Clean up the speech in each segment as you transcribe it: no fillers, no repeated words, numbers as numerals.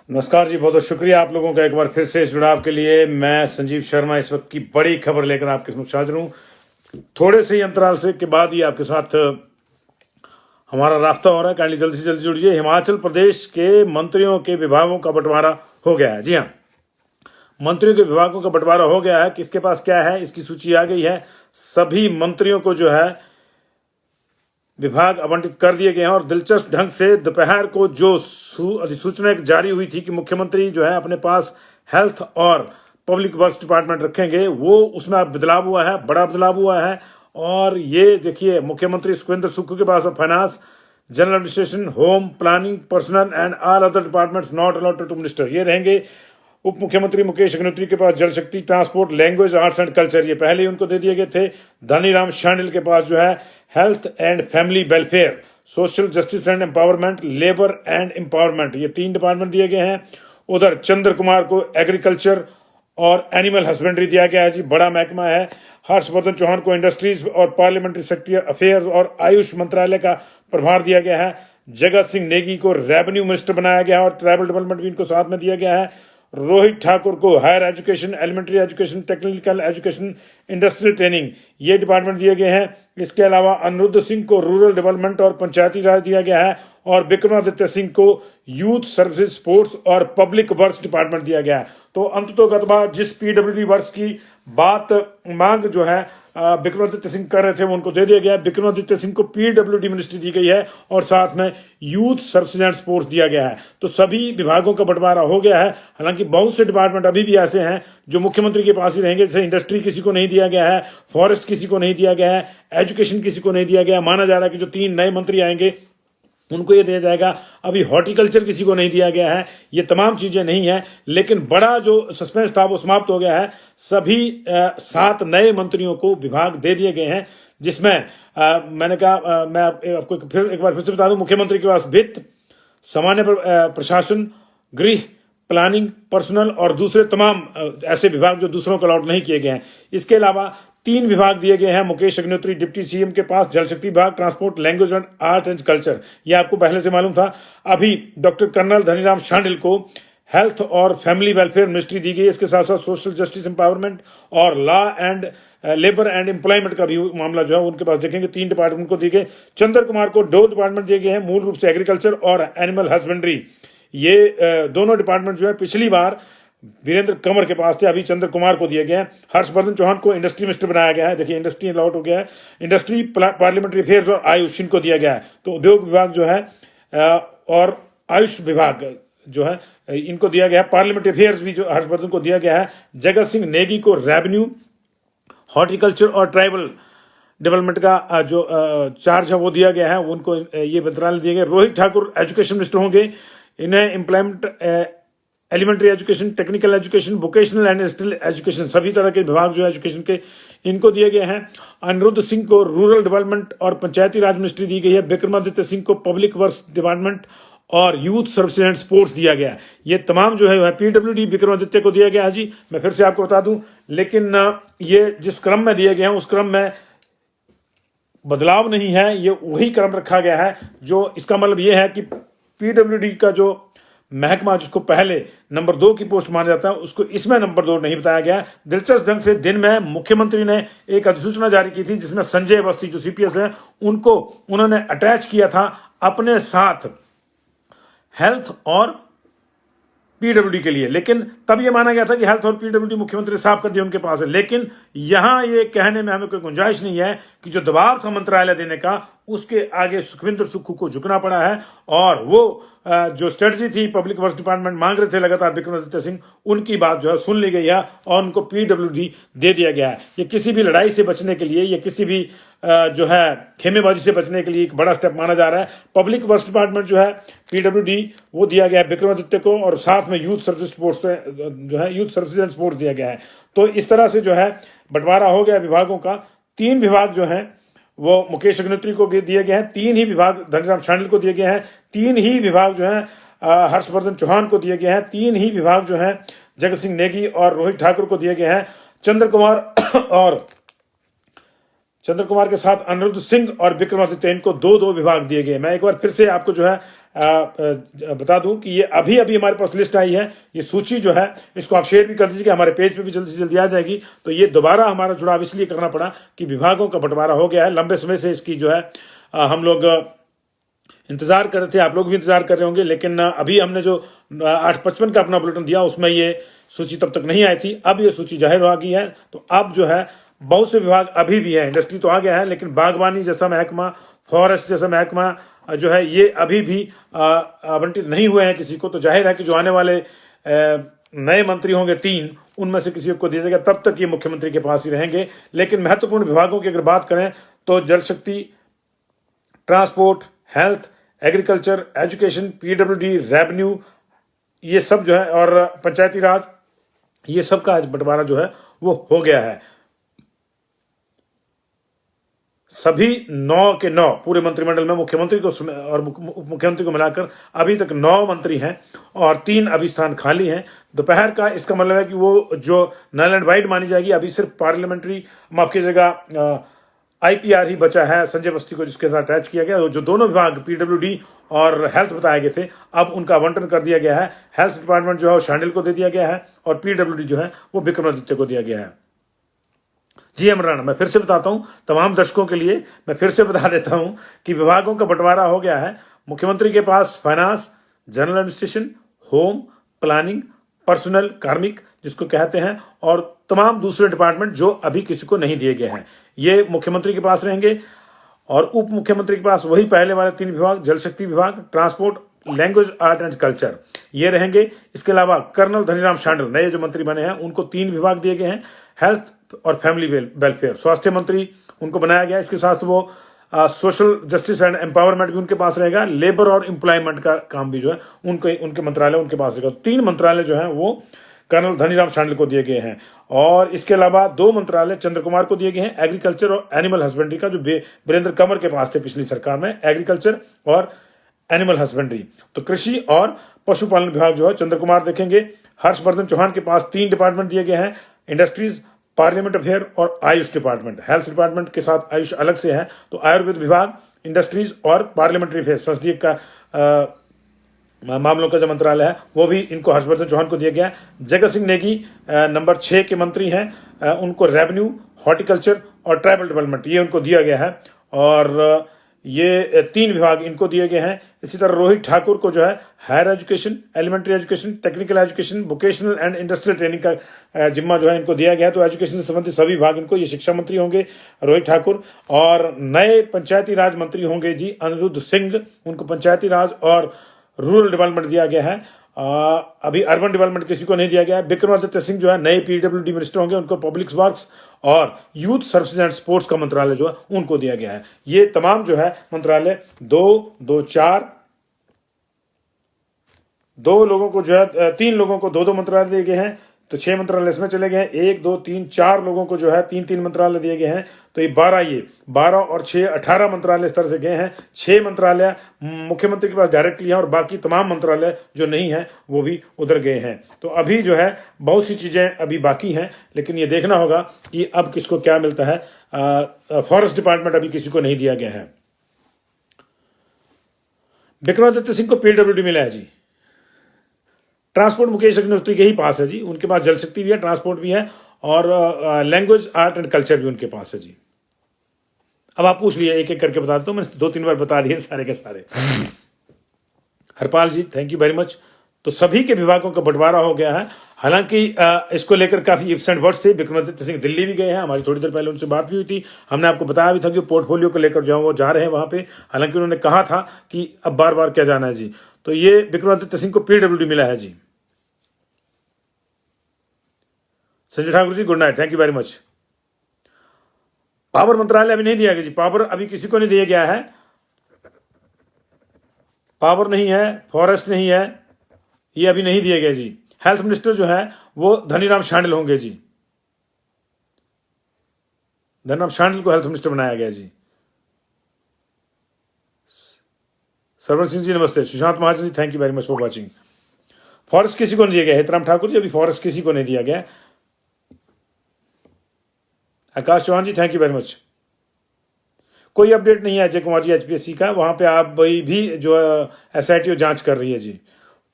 नमस्कार जी, बहुत बहुत शुक्रिया आप लोगों का एक बार फिर से इस जुड़ाव के लिए। मैं संजीव शर्मा इस वक्त की बड़ी खबर लेकर आपके समक्ष हाजिर हूँ। थोड़े से ही अंतराल से के बाद ही आपके साथ हमारा रास्ता हो रहा है। काइंडली जल्दी से जल्दी जुड़िए। हिमाचल प्रदेश के मंत्रियों के विभागों का बंटवारा हो गया है। जी हाँ, मंत्रियों के विभागों का बंटवारा हो गया है। किसके पास क्या है इसकी सूची आ गई है। सभी मंत्रियों को जो है विभाग आवंटित कर दिए गए हैं। और दिलचस्प ढंग से दोपहर को जो अधिसूचना जारी हुई थी कि मुख्यमंत्री जो है अपने पास हेल्थ और पब्लिक वर्क्स डिपार्टमेंट रखेंगे, वो उसमें अब बदलाव हुआ है, बड़ा बदलाव हुआ है। और ये देखिए, मुख्यमंत्री सुखविंदर सुक्खू के पास अब finance, general administration, home, planning, personnel and all other departments not allotted to minister ये रहेंगे। उप मुख्यमंत्री मुकेश अग्निहोत्री के पास जल शक्ति, transport, language, arts and culture, ये पहले ही उनको दे दिए गए थे। धनीराम शांडिल के पास जो है health and family welfare, social justice and empowerment, labour and empowerment, ये 3 डिपार्टमेंट दिए गए हैं। उधर चंद्र कुमार को एग्रीकल्चर और एनिमल हस्बेंड्री दिया गया है जी, बड़ा महकमा है। हर्षवर्धन चौहान को इंडस्ट्रीज और पार्लियामेंट्री सेक्रेटरी अफेयर्स और आयुष मंत्रालय का प्रभार दिया गया है। जगत सिंह नेगी को रेवेन्यू मिनिस्टर बनाया गया है और ट्राइबल डेवलपमेंट भी इनको साथ में दिया गया है। रोहित ठाकुर को higher education, elementary education, technical education, industrial training, ये डिपार्टमेंट दिए गए हैं। इसके अलावा अनिरुद्ध सिंह को रूरल डेवलपमेंट और पंचायती राज दिया गया है। और विक्रमादित्य सिंह को यूथ सर्विसेज, स्पोर्ट्स और पब्लिक वर्क्स डिपार्टमेंट दिया गया है। तो अंततोगत्वा जिस पीडब्ल्यूडी वर्क्स की बात मांग जो है विक्रमादित्य सिंह कर रहे थे, वो उनको दे दिया गया। विक्रमादित्य सिंह को पीडब्ल्यूडी मिनिस्ट्री दी गई है और साथ में यूथ सर्विसेज एंड स्पोर्ट्स दिया गया है। तो सभी विभागों का बंटवारा हो गया है। हालांकि बहुत से डिपार्टमेंट अभी भी ऐसे हैं जो मुख्यमंत्री के पास ही रहेंगे। जैसे इंडस्ट्री किसी को नहीं दिया गया है, फॉरेस्ट किसी को नहीं दिया गया है, एजुकेशन किसी को नहीं दिया गया। माना जा रहा है कि जो 3 नए मंत्री आएंगे उनको ये दिया जाएगा। अभी हॉर्टिकल्चर किसी को नहीं दिया गया है। ये तमाम चीजें नहीं है, लेकिन बड़ा जो सस्पेंस था वो समाप्त हो गया है। सभी 7 नए मंत्रियों को विभाग दे दिए गए हैं, जिसमें मैंने कहा मैं आपको फिर एक बार फिर से बता दूं, मुख्यमंत्री के पास वित्त, सामान्य प्रशासन, गृह, प्लानिंग, पर्सनल और दूसरे तमाम ऐसे विभाग जो दूसरों को अलॉट नहीं किए गए हैं। इसके अलावा 3 विभाग दिए गए हैं मुकेश अग्निहोत्री डिप्टी सीएम के पास, जल शक्ति विभाग, transport, language and art and culture, ये आपको पहले से मालूम था। अभी डॉक्टर कर्नल धनीराम शांडिल को हेल्थ और फैमिली वेलफेयर मिनिस्ट्री दी गई। इसके साथ साथ सोशल जस्टिस एम्पावरमेंट और law and labour and employment का भी मामला जो है उनके पास देखेंगे। 3 डिपार्टमेंट को दिए गए। चंद्र कुमार को 2 डिपार्टमेंट दिए गए हैं, मूल रूप से एग्रीकल्चर और एनिमल हस्बेंड्री। ये दोनों डिपार्टमेंट जो है पिछली बार वीरेंद्र कंवर के पास थे, अभी चंद्र कुमार को दिए गए हैं। हर्षवर्धन चौहान को इंडस्ट्री मिनिस्टर बनाया गया है। देखिए, इंडस्ट्री अलॉट हो गया है। इंडस्ट्री, पार्लियामेंट्री अफेयर्स और आयुष इनको दिया गया है। तो उद्योग विभाग जो है और आयुष विभाग जो है इनको दिया गया है। पार्लियामेंट्री अफेयर्स भी जो हर्षवर्धन को दिया गया है। जगत सिंह नेगी को रेवेन्यू, हॉर्टिकल्चर और ट्राइबल डेवलपमेंट का जो चार्ज है वो दिया गया है, उनको ये मंत्रालय दिए गए। रोहित ठाकुर एजुकेशन मिनिस्टर होंगे। इन्हें employment, elementary education, technical education, vocational and industrial education, सभी तरह के विभाग जो है एजुकेशन के इनको दिए गए हैं। अनिरुद्ध सिंह को रूरल डेवलपमेंट और पंचायती राज मिनिस्ट्री दी गई है। विक्रमादित्य सिंह को पब्लिक वर्क्स डिपार्टमेंट और यूथ सर्विसेज एंड स्पोर्ट्स दिया गया है। ये तमाम जो है पीडब्ल्यूडी विक्रमादित्य को दिया गया है जी। मैं फिर से आपको बता दूं, लेकिन ये जिस क्रम में दिए गए हैं उस क्रम में बदलाव नहीं है, ये वही क्रम रखा गया है। जो इसका मतलब ये है कि पीडब्ल्यूडी का जो महकमा जिसको पहले नंबर 2 की पोस्ट माना जाता है, उसको इसमें नंबर 2 नहीं बताया गया। दिलचस्प ढंग से दिन में मुख्यमंत्री ने एक अधिसूचना जारी की थी, जिसमें संजय अवस्थी जो सीपीएस है उनको उन्होंने अटैच किया था अपने साथ हेल्थ और पीडब्ल्यूडी के लिए। लेकिन तब ये माना गया था कि हेल्थ और पीडब्ल्यूडी मुख्यमंत्री साफ कर दिया उनके पास है। लेकिन यहां ये कहने में हमें कोई गुंजाइश नहीं है कि जो दबाव था मंत्रालय देने का, उसके आगे सुखविंदर सुक्खू को झुकना पड़ा है। और वो जो स्ट्रेटजी थी पब्लिक वर्क्स डिपार्टमेंट मांग रहे थे लगातार विक्रमादित्य सिंह, उनकी बात जो है सुन ली गई है और उनको पीडब्ल्यूडी दे दिया गया है। ये किसी भी लड़ाई से बचने के लिए, ये किसी भी जो है खेमेबाजी से बचने के लिए एक बड़ा स्टेप माना जा रहा है। पब्लिक वर्क्स डिपार्टमेंट जो है पीडब्ल्यूडी वो दिया गया है विक्रमादित्य को, और साथ में यूथ सर्विस स्पोर्ट्स जो है यूथ सर्विसेज एंड स्पोर्ट्स दिया गया है। तो इस तरह से जो है बंटवारा हो गया विभागों का। 3 विभाग जो हैं वो मुकेश अग्निहोत्री को दिए गए हैं, 3 ही विभाग धनीराम शांडिल को दिए गए हैं, 3 ही विभाग जो हैं हर्षवर्धन चौहान को दिए गए हैं, 3 ही विभाग जो हैं जगत सिंह नेगी और रोहित ठाकुर को दिए गए हैं। चंद्र कुमार और चंद्र कुमार के साथ अनिरुद्ध सिंह और विक्रमादित्य, इनको दो दो विभाग दिए गए। मैं एक बार फिर से आपको जो है बता दूं कि ये अभी अभी हमारे पास लिस्ट आई है, ये सूची जो है इसको आप शेयर भी कर दीजिएगा, हमारे पेज पे भी जल्दी से जल्दी आ जाएगी। तो ये दोबारा हमारा जुड़ाव इसलिए करना पड़ा कि विभागों का बंटवारा हो गया है, लंबे समय से इसकी जो है हम लोग इंतजार कर रहे थे, आप लोग भी इंतजार कर रहे होंगे, लेकिन अभी हमने जो 8:55 का अपना बुलेटिन दिया उसमें ये सूची तब तक नहीं आई थी। अब ये सूची जाहिर हो गई है, तो अब जो है बहुत से विभाग अभी भी है, इंडस्ट्री तो आ गया है, लेकिन बागवानी जैसा महकमा, फॉरेस्ट जैसा महकमा जो है ये अभी भी आवंटित नहीं हुए हैं किसी को। तो जाहिर है कि जो आने वाले नए मंत्री होंगे 3, उनमें से किसी को दिया जाएगा, तब तक ये मुख्यमंत्री के पास ही रहेंगे। लेकिन महत्वपूर्ण विभागों की अगर बात करें तो जल शक्ति, transport, health, agriculture, education, PWD, revenue, ये सब जो है, और पंचायती राज, ये सब का आज बंटवारा जो है वो हो गया है। सभी 9 के 9 पूरे मंत्रिमंडल में मुख्यमंत्री को और उप मुख्यमंत्री को मिलाकर अभी तक 9 मंत्री हैं और 3 अभी स्थान खाली हैं। दोपहर का इसका मतलब है कि वो जो नल एंड वाइड मानी जाएगी, अभी सिर्फ पार्लियामेंट्री, माफ कीजिएगा, आईपीआर ही बचा है संजय बस्ती को, जिसके साथ अटैच किया गया। जो दोनों विभाग पीडब्ल्यूडी और हेल्थ बताए गए थे, अब उनका आवंटन कर दिया गया है। हेल्थ डिपार्टमेंट जो है वो शांडिल को दे दिया गया है और पीडब्ल्यूडी जो है वो विक्रमादित्य को दिया गया है। जी अमराना, मैं फिर से बताता हूं तमाम दर्शकों के लिए, मैं फिर से बता देता हूं कि विभागों का बंटवारा हो गया है। मुख्यमंत्री के पास finance, general administration, home, planning, personnel, कार्मिक जिसको कहते हैं, और तमाम दूसरे डिपार्टमेंट जो अभी किसी को नहीं दिए गए हैं, ये मुख्यमंत्री के पास रहेंगे। और उप मुख्यमंत्री के पास वही पहले वाले 3 विभाग, जल शक्ति विभाग, transport, language, art and culture, ये रहेंगे। इसके अलावा कर्नल धनीराम शांडिल, नए जो मंत्री बने हैं, उनको 3 विभाग दिए गए हैं। हेल्थ और फैमिली वेलफेयर, स्वास्थ्य मंत्री उनको बनाया गया। इसके साथ वो सोशल जस्टिस एंड एम्पावरमेंट भी उनके पास रहेगा। लेबर और एम्प्लॉयमेंट का काम भी जो है उनके मंत्रालय उनके पास रहेगा। 3 मंत्रालय जो है वो कर्नल धनीराम शांडिल को दिए गए हैं। और इसके अलावा 2 मंत्रालय चंद्र कुमार को दिए गए हैं, एग्रीकल्चर और एनिमल हस्बेंड्री का, जो वीरेंद्र कंवर के पास थे पिछली सरकार में, एग्रीकल्चर और एनिमल हस्बेंड्री। तो कृषि और पशुपालन विभाग जो है चंद्र कुमार देखेंगे। हर्षवर्धन चौहान के पास 3 डिपार्टमेंट दिए गए हैं, इंडस्ट्रीज, पार्लियामेंट अफेयर और आयुष डिपार्टमेंट। हेल्थ डिपार्टमेंट के साथ आयुष अलग से है, तो आयुर्वेद विभाग, इंडस्ट्रीज और पार्लियामेंट्री अफेयर, संसदीय का मामलों का जो मंत्रालय है वो भी इनको हर्षवर्धन चौहान को दिया गया। जगत सिंह नेगी नंबर 6 के मंत्री हैं, उनको रेवेन्यू, हॉर्टिकल्चर और ट्राइबल डेवलपमेंट ये उनको दिया गया है, और ये 3 विभाग इनको दिए गए हैं। इसी तरह रोहित ठाकुर को जो है higher education, elementary education, technical education, vocational and industrial training का जिम्मा जो है इनको दिया गया है। तो एजुकेशन से संबंधित सभी विभाग इनको, ये शिक्षा मंत्री होंगे रोहित ठाकुर। और नए पंचायती राज मंत्री होंगे जी अनिरुद्ध सिंह, उनको पंचायती राज और रूरल डेवलपमेंट दिया गया है। अभी अर्बन डेवलपमेंट किसी को नहीं दिया गया है। विक्रमादित्य सिंह जो है नए पीडब्ल्यूडी मिनिस्टर होंगे, उनको पब्लिक वर्क्स और यूथ सर्विसेज एंड स्पोर्ट्स का मंत्रालय जो है उनको दिया गया है। ये तमाम जो है मंत्रालय 2 लोगों को जो है 3 लोगों को 2 मंत्रालय दिए गए हैं, तो 6 मंत्रालय इसमें चले गए हैं। 1 2 3 4 लोगों को जो है 3 मंत्रालय दिए गए हैं, तो ये 12 और 6 18 मंत्रालय इस तरह से गए हैं। 6 मंत्रालय मुख्यमंत्री के पास डायरेक्टली हैं और बाकी तमाम मंत्रालय जो नहीं है वो भी उधर गए हैं। तो अभी जो है बहुत सी चीजें अभी बाकी हैं, लेकिन ये देखना होगा कि अब किसको क्या मिलता है। फॉरेस्ट डिपार्टमेंट अभी किसी को नहीं दिया गया है। विक्रमादित्य सिंह को पीडब्ल्यूडी मिला है जी। ट्रांसपोर्ट मुकेश अग्निहोत्री के ही पास है जी, उनके पास जल शक्ति भी है, ट्रांसपोर्ट भी है और लैंग्वेज, आर्ट एंड कल्चर भी उनके पास है जी। अब आप पूछ लिए, एक एक करके बता देता हूँ, मैंने 2-3 बार बता दिए सारे के सारे। हरपाल जी थैंक यू वेरी मच। तो सभी के विभागों का बंटवारा हो गया है। हालांकि इसको लेकर काफी इफ्स एंड बट्स थे। विक्रमादित्य सिंह दिल्ली भी गए हैं, हमारी थोड़ी देर पहले उनसे बात भी हुई थी, हमने आपको बताया भी था कि पोर्टफोलियो को लेकर जो वो जा रहे हैं वहां पे। हालांकि उन्होंने कहा था कि अब बार बार क्या जाना है जी। तो ये विक्रमादित्य सिंह को पीडब्ल्यूडी मिला है जी। Sanjay Thakur ji good night, thank you very much. Power मंत्रालय अभी नहीं दिया गया जी, पावर अभी किसी को नहीं दिया गया है। पावर नहीं है, फॉरेस्ट नहीं है, ये अभी नहीं दिए गए जी। हेल्थ मिनिस्टर जो है वो धनीराम शांडिल होंगे जी। धनीराम शांडिल को हेल्थ मिनिस्टर बनाया गया जी। सरवन सिंह जी नमस्ते। Sushant Mahajan ji thank you very much for watching. Forest किसी को नहीं दिया गया, हेतराम ठाकुर जी अभी फॉरेस्ट किसी को नहीं दिया गया। आकाश चौहान जी थैंक यू वेरी मच। कोई अपडेट नहीं है अजय कुमार जी एचपीएससी का, वहां पे आप भी जो एसआईटी जांच कर रही है जी।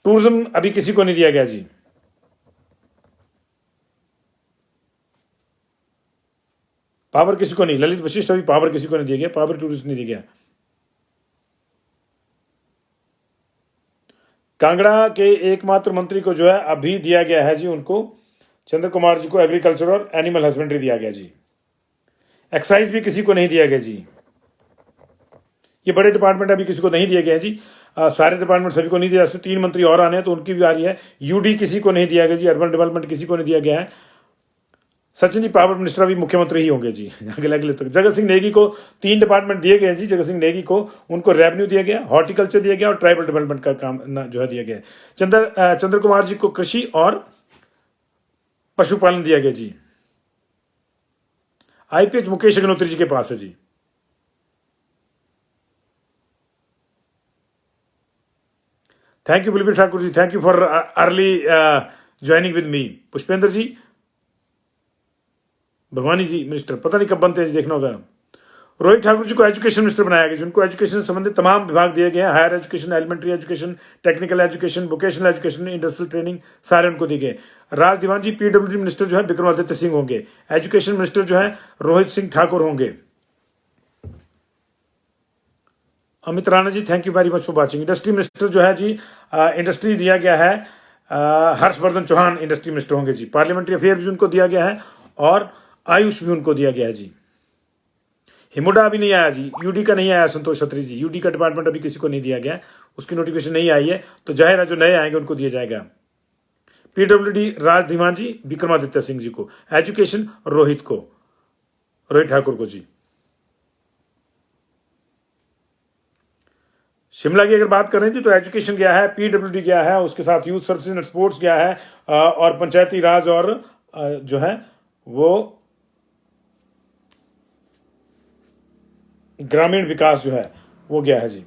टूरिज्म अभी किसी को नहीं दिया गया जी। पावर किसी को नहीं, ललित वशिष्ठ अभी पावर किसी को नहीं दिया गया, पावर टूरिस्ट नहीं दिया गया। कांगड़ा के एकमात्र मंत्री को जो है अभी दिया गया है जी, उनको चंद्र कुमार जी को एग्रीकल्चर और एनिमल हस्बेंड्री दिया गया जी। एक्साइज भी किसी को नहीं दिया गया जी। ये बड़े डिपार्टमेंट अभी किसी को नहीं दिए गए हैं जी। सारे डिपार्टमेंट सभी को नहीं दिया, 3 मंत्री और आने हैं तो उनकी भी आ रही है। यूडी किसी को नहीं दिया गया जी, अर्बन डेवलपमेंट किसी को नहीं दिया गया है। सचिन जी पावर मिनिस्टर अभी मुख्यमंत्री ही होंगे जी अगले तक। जगत सिंह नेगी को 3 डिपार्टमेंट दिए गए जी। जगत सिंह नेगी को, उनको रेवेन्यू दिया गया, हॉर्टिकल्चर दिया गया और ट्राइबल डेवलपमेंट का काम जो है दिया गया। चंद्र कुमार जी को कृषि और पशुपालन दिया गया जी। आईपीएच मुकेश अग्निहोत्री जी के पास है जी। Thank you Balbir Thakur ji, thank you for early joining with me. Pushpendra ji, Bhagwani ji minister पता नहीं कब बनते हैं जी, देखना होगा। रोहित ठाकुर जी को एजुकेशन मिनिस्टर बनाया गया, जिनको एजुकेशन से संबंधित तमाम विभाग दिए गए हैं। Higher education, elementary education, technical education, vocational education, industrial training, सारे उनको दिए गए। राज दीवान जी पीडब्ल्यूडी मिनिस्टर जो है विक्रमादित्य सिंह होंगे। एजुकेशन मिनिस्टर जो है रोहित सिंह ठाकुर होंगे। Amit Rana ji thank you very much for watching. Industry minister जो है जी, इंडस्ट्री दिया गया है हर्षवर्धन चौहान इंडस्ट्री मिनिस्टर होंगे जी। पार्लियामेंट्री अफेयर भी उनको दिया गया है और आयुष भी उनको दिया गया है जी। हिमुडा अभी नहीं आया जी, यूडी का नहीं आया संतोष छत्री जी। यूडी का डिपार्टमेंट अभी किसी को नहीं दिया गया, उसकी नोटिफिकेशन नहीं आई है, तो जाहिर है जो नए आएंगे उनको दिया जाएगा। पीडब्ल्यूडी राज धीमान जी विक्रमादित्य सिंह जी को। एजुकेशन रोहित ठाकुर को जी। शिमला की अगर बात करें जी तो एजुकेशन गया है, पीडब्ल्यूडी गया है, उसके साथ यूथ सर्विसेज एंड स्पोर्ट्स गया है और पंचायती राज और जो है वो ग्रामीण विकास जो है वो गया है जी।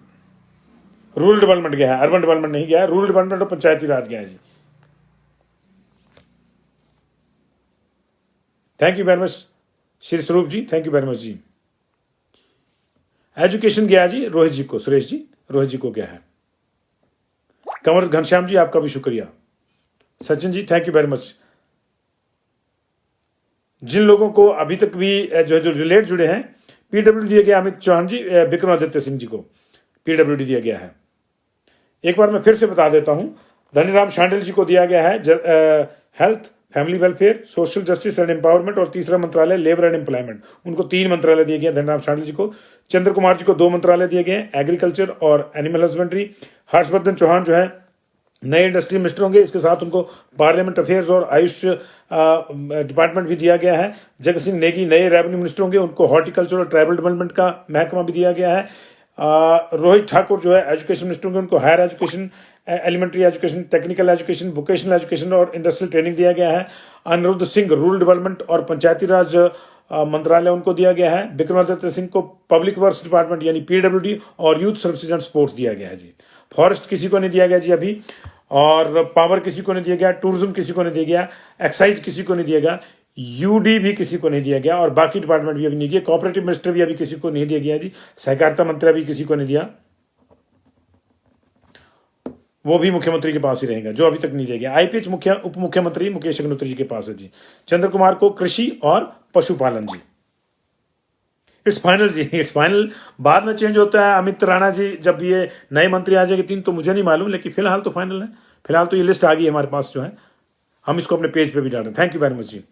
रूरल डेवलपमेंट गया है, अर्बन डेवलपमेंट नहीं गया है। रूरल डेवलपमेंट और पंचायती राज गया है जी। Thank you very much Shri Swaroop ji, thank you very much जी। एजुकेशन गया जी रोहित जी को, सुरेश जी रोहित जी को गया है। कंवर घनश्याम जी आपका भी शुक्रिया। Sachin ji thank you very much. जिन लोगों को अभी तक भी जो रिलेट जुड़े हैं, पीडब्ल्यूडी दिया गया अमित चौहान जी, विक्रमादित्य सिंह जी को पीडब्ल्यूडी दिया गया है। एक बार मैं फिर से बता देता हूं, धनीराम शांडिल जी को दिया गया है health, family welfare, social justice and empowerment और तीसरा मंत्रालय लेबर एंड एम्प्लॉयमेंट। उनको 3 मंत्रालय दिए गए धनीराम शांडिल जी को। चंद्र कुमार जी को 2 मंत्रालय दिए गए, एग्रीकल्चर और एनिमल हस्बेंड्री। हर्षवर्धन चौहान जो है नए इंडस्ट्री मिनिस्टर होंगे, इसके साथ उनको पार्लियामेंट अफेयर्स और आयुष डिपार्टमेंट भी दिया गया है। जगत सिंह नेगी नए रेवेन्यू मिनिस्टर होंगे, उनको हॉर्टिकल्चर और ट्राइबल डेवलपमेंट का महकमा भी दिया गया है। रोहित ठाकुर जो है एजुकेशन मिनिस्टर होंगे, उनको higher education, elementary education, technical education, vocational education और इंडस्ट्रियल ट्रेनिंग दिया गया है। अनिरुद्ध सिंह रूरल डेवलपमेंट और पंचायती राज मंत्रालय उनको दिया गया है। विक्रमादित्य सिंह को पब्लिक वर्क्स डिपार्टमेंट यानी पीडब्ल्यूडी और यूथ सर्विसेज एंड स्पोर्ट्स दिया गया है जी। फॉरेस्ट किसी को नहीं दिया गया जी अभी, और पावर किसी को नहीं दिया गया, टूरिज्म किसी को नहीं दिया गया, एक्साइज किसी को नहीं दिया गया, यूडी भी किसी को नहीं दिया गया और बाकी डिपार्टमेंट भी अभी नहीं दिया। कोऑपरेटिव मिनिस्टर भी अभी किसी को नहीं दिया गया जी। सहकारिता मंत्री भी किसी को नहीं दिया, वो भी मुख्यमंत्री के पास ही रहेगा जो अभी तक नहीं दिया गया। आईपीएच उप मुख्यमंत्री मुकेश अग्निहोत्री जी के पास है जी। चंद्र कुमार को कृषि और पशुपालन जी। इट्स फाइनल जी, इट्स फाइनल। बाद में चेंज होता है अमित राणा जी, जब ये नए मंत्री आ जाएंगे 3 तो मुझे नहीं मालूम, लेकिन फिलहाल तो फाइनल है। फिलहाल तो ये लिस्ट आ गई हमारे पास जो है, हम इसको अपने पेज पे भी डाल रहे हैं। Thank you very much ji.